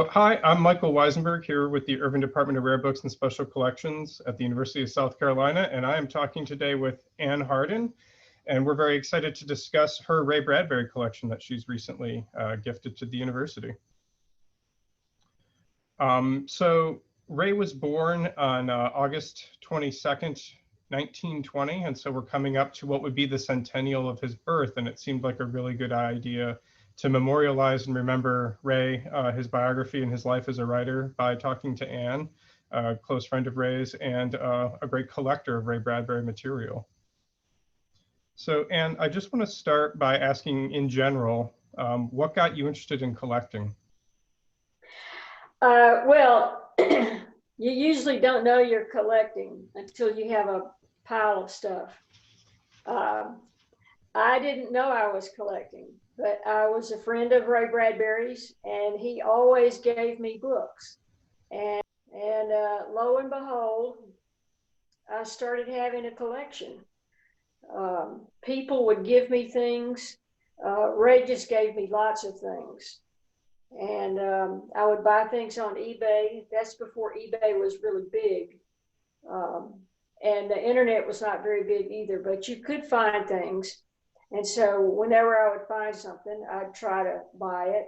Hi, I'm Michael Weisenburg here with the Irvin Department of Rare Books and Special Collections at the University of South Carolina, and I am talking today with Farr Hardin, and we're very excited to discuss her Ray Bradbury collection that she's recently gifted to the university. So Ray was born on August 22nd, 1920, and so we're coming up to what would be the centennial of his birth, and it seemed like a really good idea to memorialize and remember Ray, his biography and his life as a writer, by talking to Anne, a close friend of Ray's and a great collector of Ray Bradbury material. So Anne, I just want to start by asking in general, what got you interested in collecting? Well, you usually don't know you're collecting until you have a pile of stuff. I didn't know I was collecting, but I was a friend of Ray Bradbury's, and he always gave me books. And lo and behold, I started having a collection. People would give me things. Ray just gave me lots of things. And I would buy things on eBay. That's before eBay was really big. And the internet was not very big either, but you could find things. And so whenever I would find something, I'd try to buy it.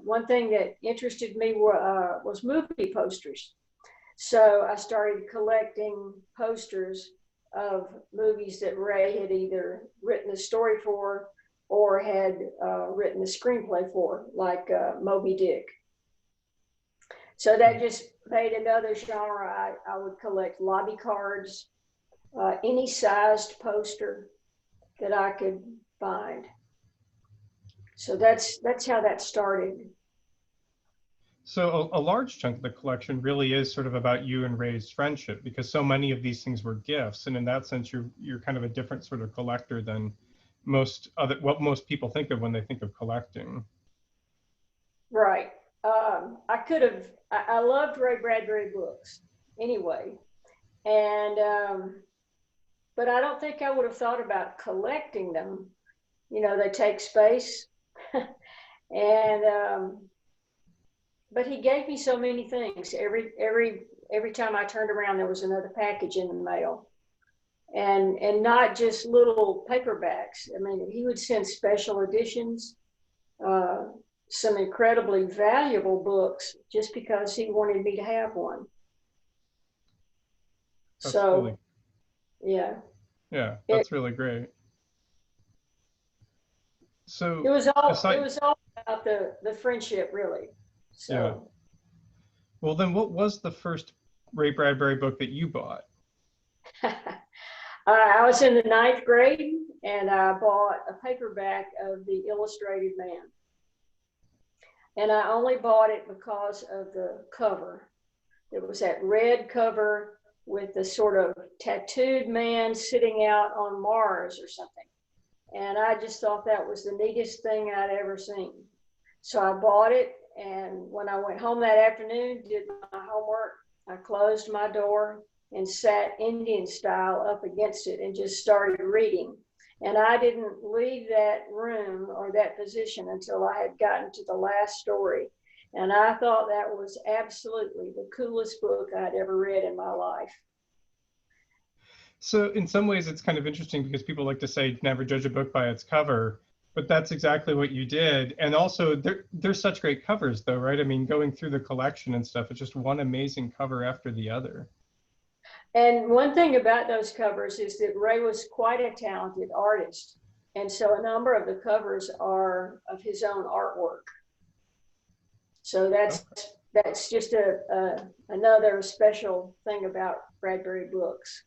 One thing that interested me was movie posters. So I started collecting posters of movies that Ray had either written a story for or had written a screenplay for, like Moby Dick. So that just made another genre. I would collect lobby cards, any sized poster that I could find. So that's how that started. So a large chunk of the collection really is sort of about you and Ray's friendship, because so many of these things were gifts, and in that sense, you're kind of a different sort of collector than what most people think of when they think of collecting. Right. I loved Ray Bradbury books anyway, and but I don't think I would have thought about collecting them. You know, they take space, and but he gave me so many things. Every time I turned around, there was another package in the mail, and not just little paperbacks. I mean, he would send special editions, some incredibly valuable books, just because he wanted me to have one. That's so, really, yeah, that's really great. So it was all about the friendship, really. So. Yeah. Well, then what was the first Ray Bradbury book that you bought? I was in the 9th grade, and I bought a paperback of The Illustrated Man. And I only bought it because of the cover. It was that red cover with the sort of tattooed man sitting out on Mars or something. And I just thought that was the neatest thing I'd ever seen. So I bought it, and when I went home that afternoon, did my homework, I closed my door and sat Indian style up against it and just started reading. And I didn't leave that room or that position until I had gotten to the last story. And I thought that was absolutely the coolest book I'd ever read in my life. So in some ways, it's kind of interesting because people like to say, never judge a book by its cover, but that's exactly what you did. And also there's such great covers though, right? I mean, going through the collection and stuff, it's just one amazing cover after the other. And one thing about those covers is that Ray was quite a talented artist. And so a number of the covers are of his own artwork. So that's just another special thing about Bradbury books.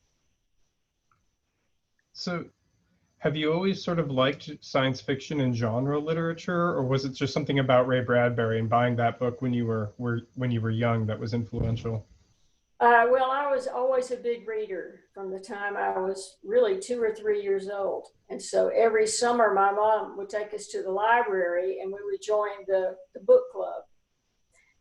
So have you always sort of liked science fiction and genre literature, or was it just something about Ray Bradbury and buying that book when you were young that was influential? Well, I was always a big reader from the time I was really 2 or 3 years old. And so every summer, my mom would take us to the library and we would join the book club.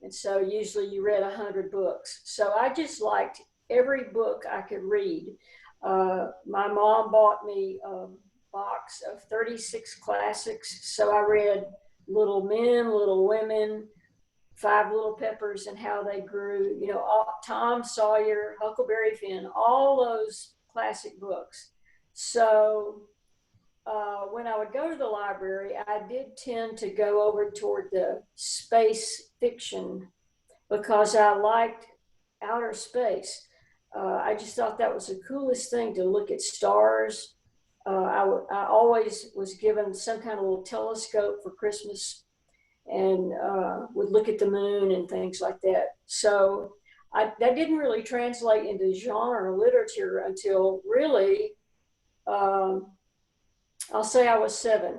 And so usually you read 100 books. So I just liked every book I could read. My mom bought me a box of 36 classics. So I read Little Men, Little Women, Five Little Peppers and how they grew, you know, Tom Sawyer, Huckleberry Finn, all those classic books. So when I would go to the library, I did tend to go over toward the space fiction because I liked outer space. I just thought that was the coolest thing to look at stars. I always was given some kind of little telescope for Christmas and would look at the moon and things like that. So that didn't really translate into genre literature until really, I'll say I was 7.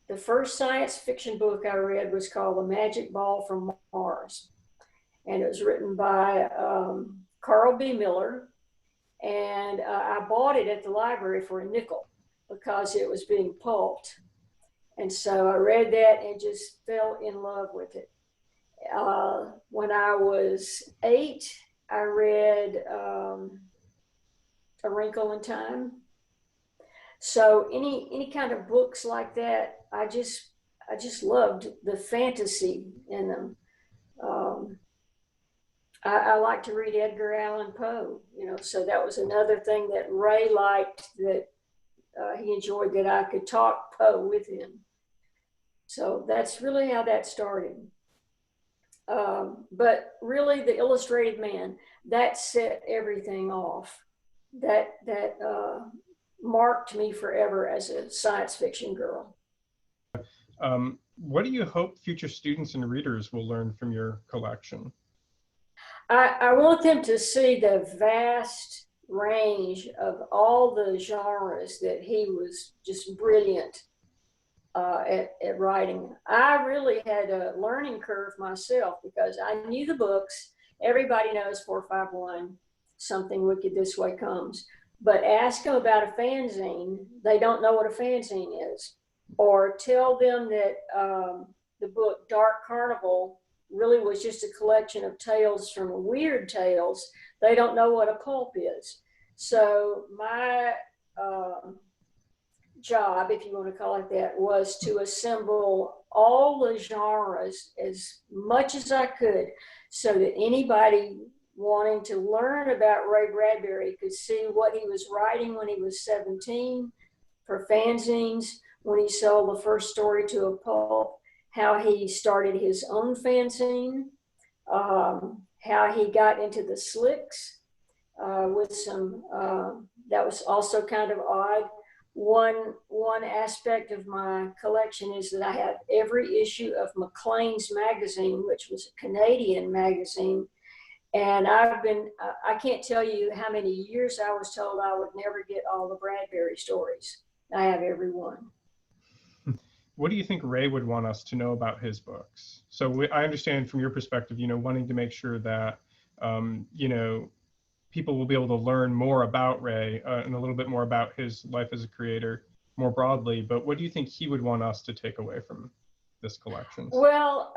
The first science fiction book I read was called The Magic Ball from Mars. And it was written by Carl B. Miller. And I bought it at the library for a nickel because it was being pulped. And so I read that and just fell in love with it. When I was 8, I read A Wrinkle in Time. So any kind of books like that, I just loved the fantasy in them. I like to read Edgar Allan Poe, you know, so that was another thing that Ray liked, that he enjoyed, that I could talk Poe with him. So that's really how that started. But really, The Illustrated Man, that set everything off. That marked me forever as a science fiction girl. What do you hope future students and readers will learn from your collection? I want them to see the vast range of all the genres that he was just brilliant at writing. I really had a learning curve myself because I knew the books. Everybody knows 451, Something Wicked This Way Comes. But ask them about a fanzine, they don't know what a fanzine is. Or tell them that the book Dark Carnival really was just a collection of tales from Weird Tales. They don't know what a pulp is. So my job, if you want to call it that, was to assemble all the genres as much as I could so that anybody wanting to learn about Ray Bradbury could see what he was writing when he was 17 for fanzines, when he sold the first story to a pulp, how he started his own fanzine, how he got into the slicks with some, that was also kind of odd. One aspect of my collection is that I have every issue of Maclean's magazine, which was a Canadian magazine. And I can't tell you how many years I was told I would never get all the Bradbury stories. I have every one. What do you think Ray would want us to know about his books? So I understand from your perspective, you know, wanting to make sure that, you know, people will be able to learn more about Ray and a little bit more about his life as a creator more broadly. But what do you think he would want us to take away from this collection? Well,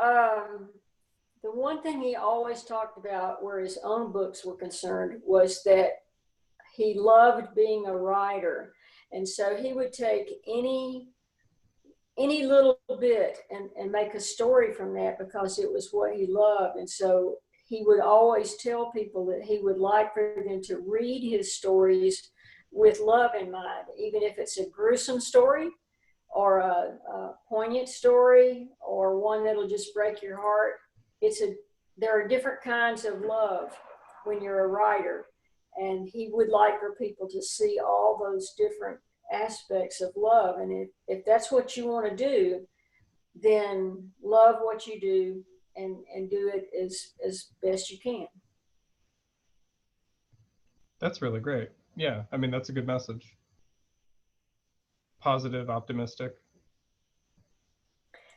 the one thing he always talked about where his own books were concerned was that he loved being a writer. And so he would take any little bit and make a story from that because it was what he loved. And so he would always tell people that he would like for them to read his stories with love in mind, even if it's a gruesome story or a poignant story or one that'll just break your heart. There are different kinds of love when you're a writer, and he would like for people to see all those different aspects of love. And if that's what you want to do, then love what you do and do it as best you can. That's really great. Yeah, I mean, that's a good message. Positive, optimistic.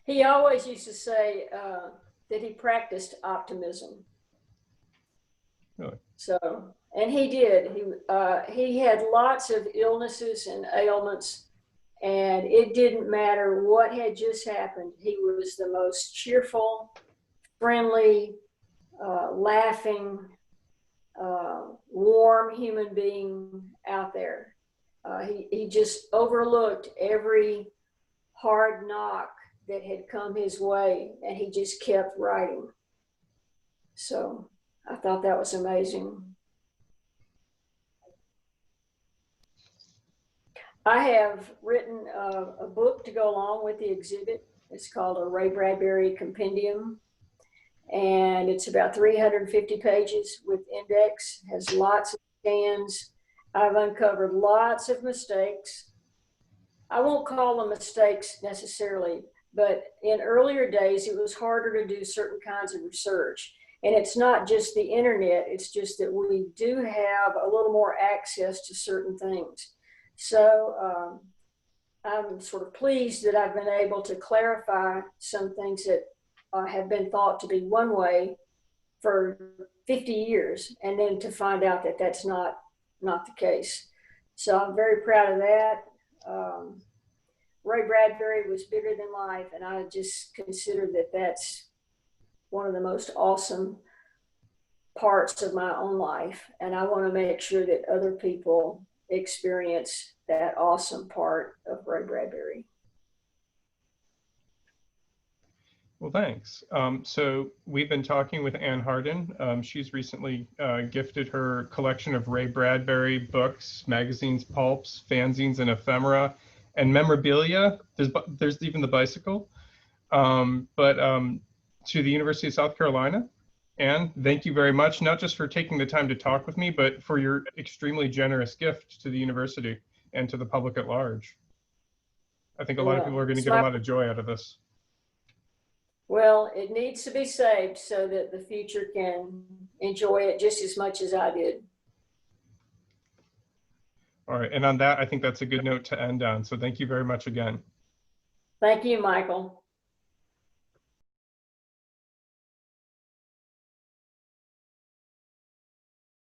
He always used to say that he practiced optimism. Really? So, and he did. He had lots of illnesses and ailments, and it didn't matter what had just happened. He was the most cheerful, friendly, laughing, warm human being out there. He just overlooked every hard knock that had come his way, and he just kept writing. So I thought that was amazing. I have written a book to go along with the exhibit. It's called a Ray Bradbury compendium, and it's about 350 pages with index, has lots of scans. I've uncovered lots of mistakes. I won't call them mistakes necessarily, but in earlier days, it was harder to do certain kinds of research. And it's not just the internet, it's just that we do have a little more access to certain things. So I'm sort of pleased that I've been able to clarify some things that have been thought to be one way for 50 years, and then to find out that that's not the case. So I'm very proud of that. Ray Bradbury was bigger than life, and I just consider that that's one of the most awesome parts of my own life, and I want to make sure that other people experience that awesome part of Ray Bradbury. Well, thanks. So we've been talking with Ann Hardin. She's recently gifted her collection of Ray Bradbury books, magazines, pulps, fanzines, and ephemera, and memorabilia. There's even the bicycle. To the University of South Carolina. Ann, thank you very much, not just for taking the time to talk with me, but for your extremely generous gift to the university and to the public at large. I think a lot of people are going to get a lot of joy out of this. Well, it needs to be saved so that the future can enjoy it just as much as I did. All right, and on that, I think that's a good note to end on. So thank you very much again. Thank you, Michael.